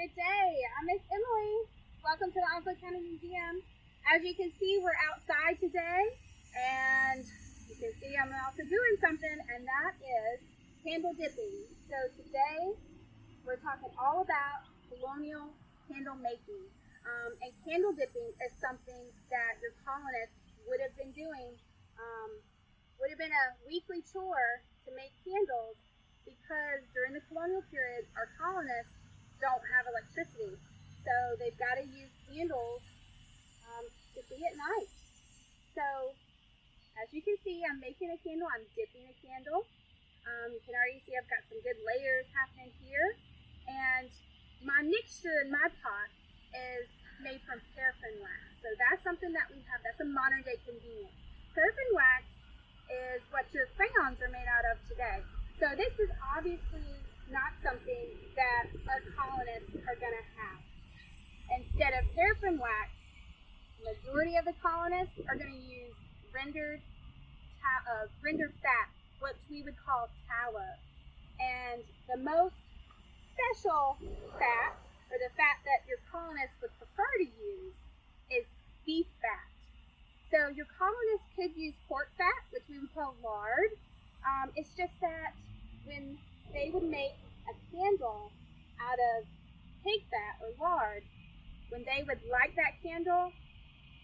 Good day. I'm Miss Emily. Welcome to the Onslow County Museum. As you can see, we're outside today, and you can see I'm also doing something, and that is candle dipping. So today, we're talking all about colonial candle making. And candle dipping is something that your colonists would have been doing, would have been a weekly chore to make candles, because during the colonial period, our colonists don't have electricity, so they've got to use candles to see at night. So as you can see, I'm making a candle. I'm dipping a candle. You can already see I've got some good layers happening here, and my mixture in my pot is made from paraffin wax. So that's something that we have. That's a modern day convenience. Paraffin wax is what your crayons are made out of today. So this is obviously not something that our colonists are going to have. Instead of paraffin wax, the majority of the colonists are going to use rendered fat, what we would call tallow. And the most special fat, or the fat that your colonists would prefer to use, is beef fat. So your colonists could use pork fat, which we would call lard. It's just that when they would make a candle out of pig fat or lard, when they would light that candle,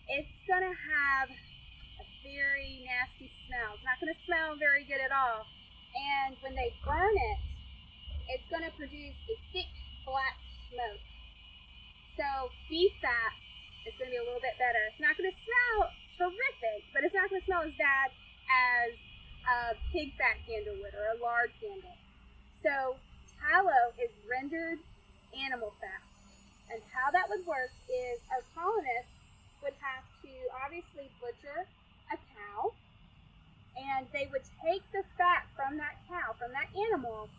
it's going to have a very nasty smell. It's not going to smell very good at all. And when they burn it, it's going to produce a thick black smoke. So beef fat is going to be a little bit better. It's not going to smell terrific, but it's not going to smell as bad as a pig fat candle would, or a lard candle. So tallow is rendered animal fat. And how that would work is our colonists would have to obviously butcher a cow, and they would take the fat from that cow, from that animal,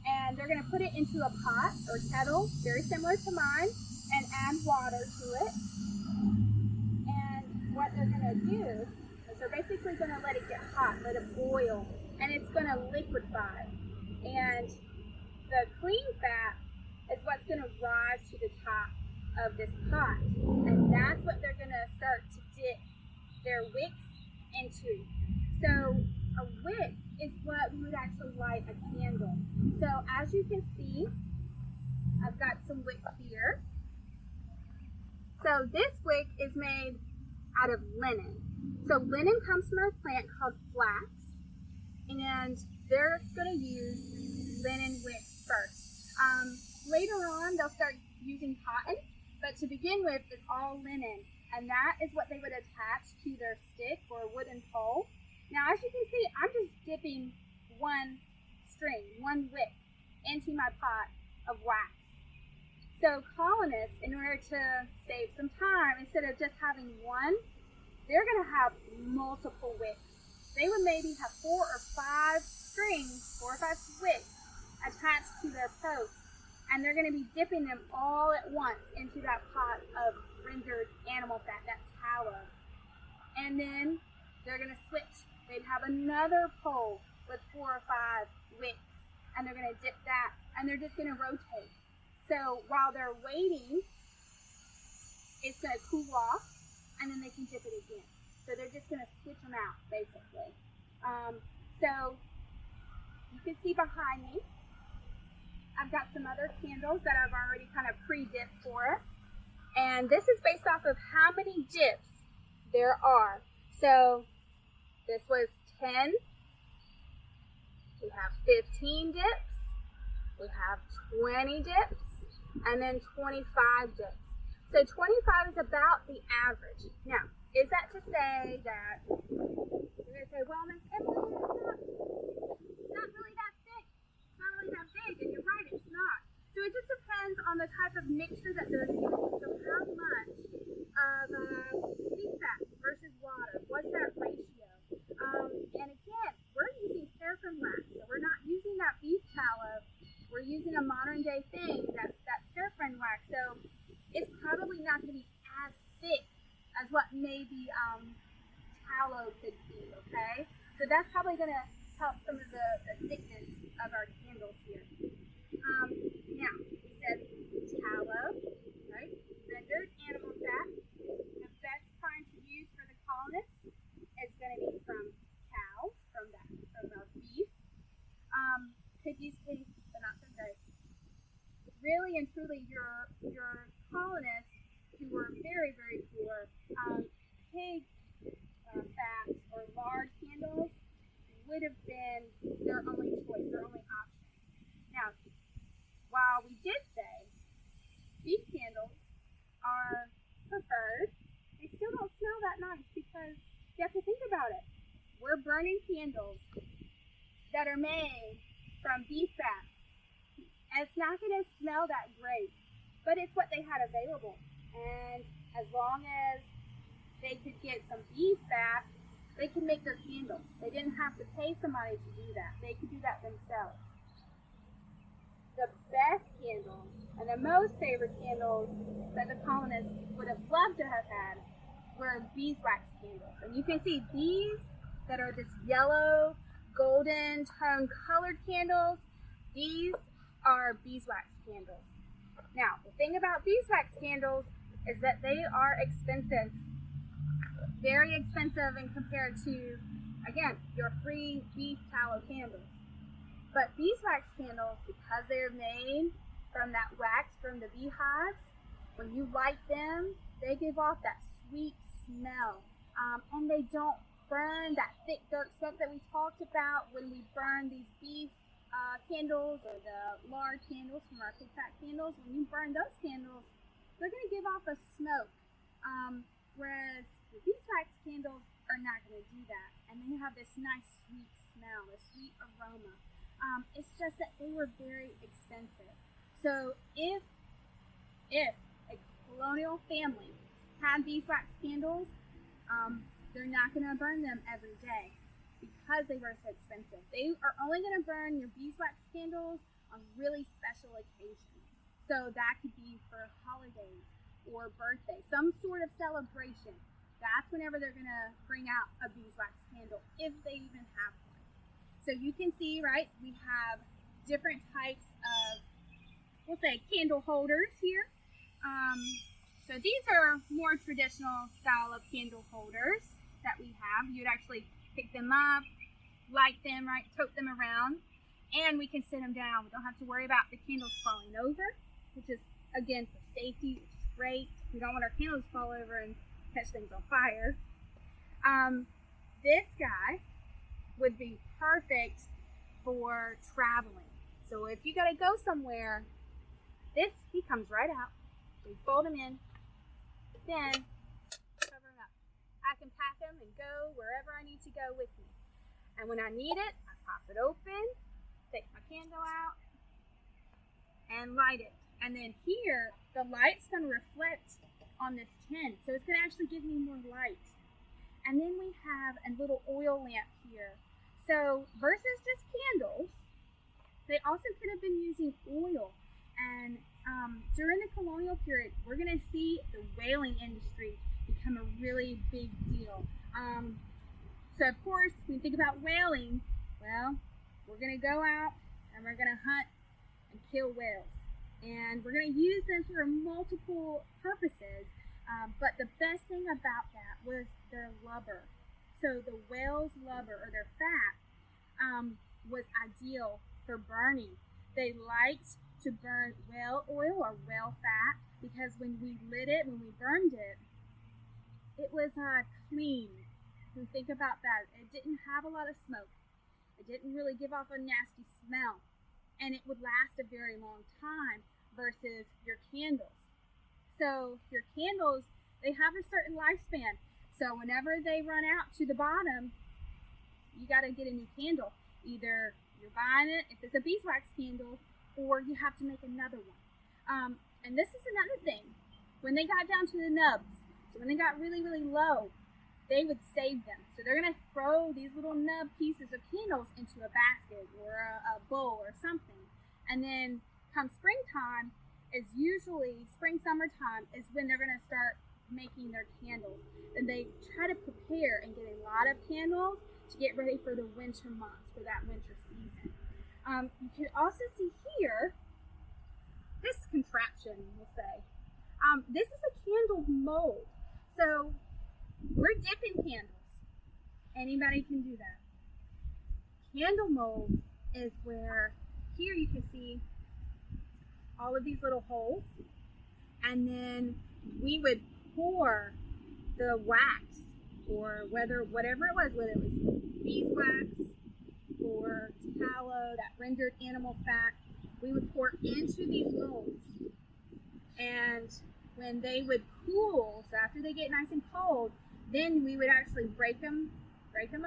and they're going to put it into a pot or kettle, very similar to mine, and add water to it. And what they're going to do is they're basically going to let it get hot, let it boil, and it's going to liquefy. And the clean fat is what's going to rise to the top of this pot. And that's what they're going to start to dip their wicks into. So a wick is what we would actually light a candle. So as you can see, I've got some wick here. So this wick is made out of linen. So linen comes from a plant called flax, and they're going to use linen wicks first. Later on, they'll start using cotton, but to begin with, it's all linen, and that is what they would attach to their stick or wooden pole. Now, as you can see, I'm just dipping one string, one wick, into my pot of wax. So colonists, in order to save some time, instead of just having one, they're going to have multiple wicks. They would maybe have 4 or 5 strings, 4 or 5 wicks attached to their post, and they're going to be dipping them all at once into that pot of rendered animal fat, that tallow. And then they're going to switch. They'd have another pole with 4 or 5 wicks, and they're going to dip that, and they're just going to rotate. So while they're waiting, it's going to cool off, and then they can dip it again. So they're just going to switch them out, basically. So you can see behind me, I've got some other candles that I've already kind of pre-dipped for us. And this is based off of how many dips there are. So this was 10. We have 15 dips. We have 20 dips. And then 25 dips. So 25 is about the average. Now, is that to say that you're going to say, well, Miss Emily, it's not really that thick. It's not really that big. And you're right, it's not. So it just depends on the type of mixture that they're using. So how much of beef fat versus water? What's that ratio? And again, we're using paraffin wax. So we're not using that beef tallow. We're using a modern day thing, that paraffin wax. So it's probably not going to be as thick as what maybe tallow could be, okay? So that's probably going to help some of the thickness of our candles here. Now, said tallow, right? Rendered animal fat. The best kind to use for the colonists is going to be from cows, from our beef. Piggies taste, but not so great. Really and truly, your colonists who were very, very poor, pig fat or lard candles would have been their only choice, their only option. Now, while we did say beef candles are preferred, they still don't smell that nice because you have to think about it. We're burning candles that are made from beef fat. And it's not going to smell that great, but it's what they had available. And as long as they could get some beef fat, they could make their candles. They didn't have to pay somebody to do that. They could do that themselves. The best candles and the most favorite candles that the colonists would have loved to have had were beeswax candles. And you can see these that are this yellow, golden tone colored candles. These are beeswax candles. Now, the thing about beeswax candles is that they are expensive. Very expensive in compared to, again, your free beef tallow candles. But beeswax candles, because they're made from that wax from the beehives, when you light them, they give off that sweet smell. And they don't burn that thick dark smoke that we talked about when we burn these beef candles or the lard candles from our pig fat candles. When you burn those candles, they're going to give off a smoke. Whereas the beeswax candles are not going to do that. And they have this nice sweet smell, a sweet aroma. It's just that they were very expensive. So if a colonial family had beeswax candles, they're not going to burn them every day because they were so expensive. They are only going to burn your beeswax candles on really special occasions. So that could be for holidays or birthday, some sort of celebration. That's whenever they're going to bring out a beeswax candle, if they even have one. So you can see, right, we have different types of, we'll say, candle holders here. So these are more traditional style of candle holders that we have. You'd actually pick them up, light them, right, tote them around, and we can set them down. We don't have to worry about the candles falling over, which is, again, for safety, which is great. We don't want our candles to fall over and catch things on fire. This guy would be perfect for traveling. So if you gotta go somewhere, he comes right out. We fold him in, then cover him up. I can pack him and go wherever I need to go with me. And when I need it, I pop it open, take my candle out, and light it. And then here, the light's going to reflect on this tin, so it's going to actually give me more light. And then we have a little oil lamp here. So versus just candles, they also could have been using oil. And during the colonial period, we're going to see the whaling industry become a really big deal. So of course, when you think about whaling, well, we're going to go out and we're going to hunt and kill whales. And we're going to use them for multiple purposes. But the best thing about that was their blubber. So the whale's blubber, or their fat, was ideal for burning. They liked to burn whale oil or whale fat because when we lit it, when we burned it, it was clean. When you think about that, it didn't have a lot of smoke. It didn't really give off a nasty smell. And it would last a very long time versus your candles. So your candles, they have a certain lifespan. So whenever they run out to the bottom, you got to get a new candle. Either you're buying it, if it's a beeswax candle, or you have to make another one. And this is another thing. When they got down to the nubs, so when they got really, really low, they would save them. So they're going to throw these little nub pieces of candles into a basket or a bowl or something. And then come springtime, summertime is when they're going to start making their candles. And they try to prepare and get a lot of candles to get ready for the winter months, for that winter season. You can also see here this contraption, we'll say. This is a candle mold. So we're dipping candles. Anybody can do that. Candle molds is where, here you can see all of these little holes, and then we would pour the wax, or whatever it was, whether it was beeswax or tallow, that rendered animal fat, we would pour into these molds. And when they would cool, so after they get nice and cold, then we would actually break them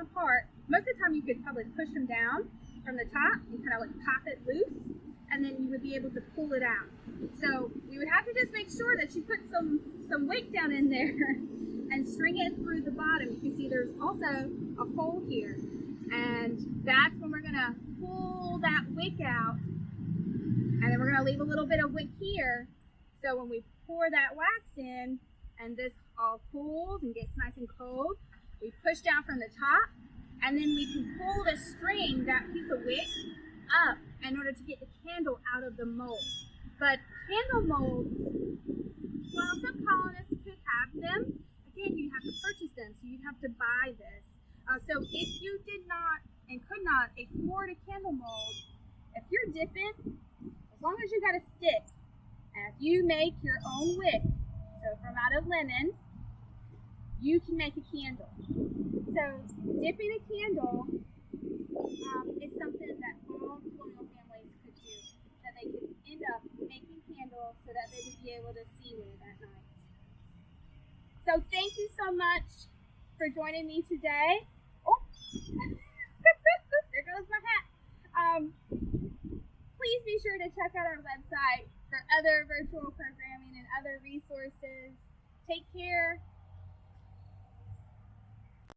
apart. Most of the time you could probably push them down from the top and kind of like pop it loose, and then you would be able to pull it out. So we would have to just make sure that you put some weight down in there and string it through the bottom. You can see there's also a hole here, and that's when we're gonna pull that wick out, and then we're gonna leave a little bit of wick here. So when we pour that wax in and this all cools and gets nice and cold, we push down from the top, and then we can pull the string, that piece of wick, up in order to get the candle out of the mold. But candle molds, well, some colonists could have them. Again, you'd have to purchase them, so you'd have to buy this. So if you did not and could not afford a candle mold, if you're dipping, as long as you got a stick, and if you make your own wick, so from out of linen, you can make a candle. So dipping a candle is something that all colonial families could do, that they could end up making candles so that they would be able to see with at night. So thank you so much for joining me today. Oh, there goes my hat. Please be sure to check out our website for other virtual programming and other resources. Take care.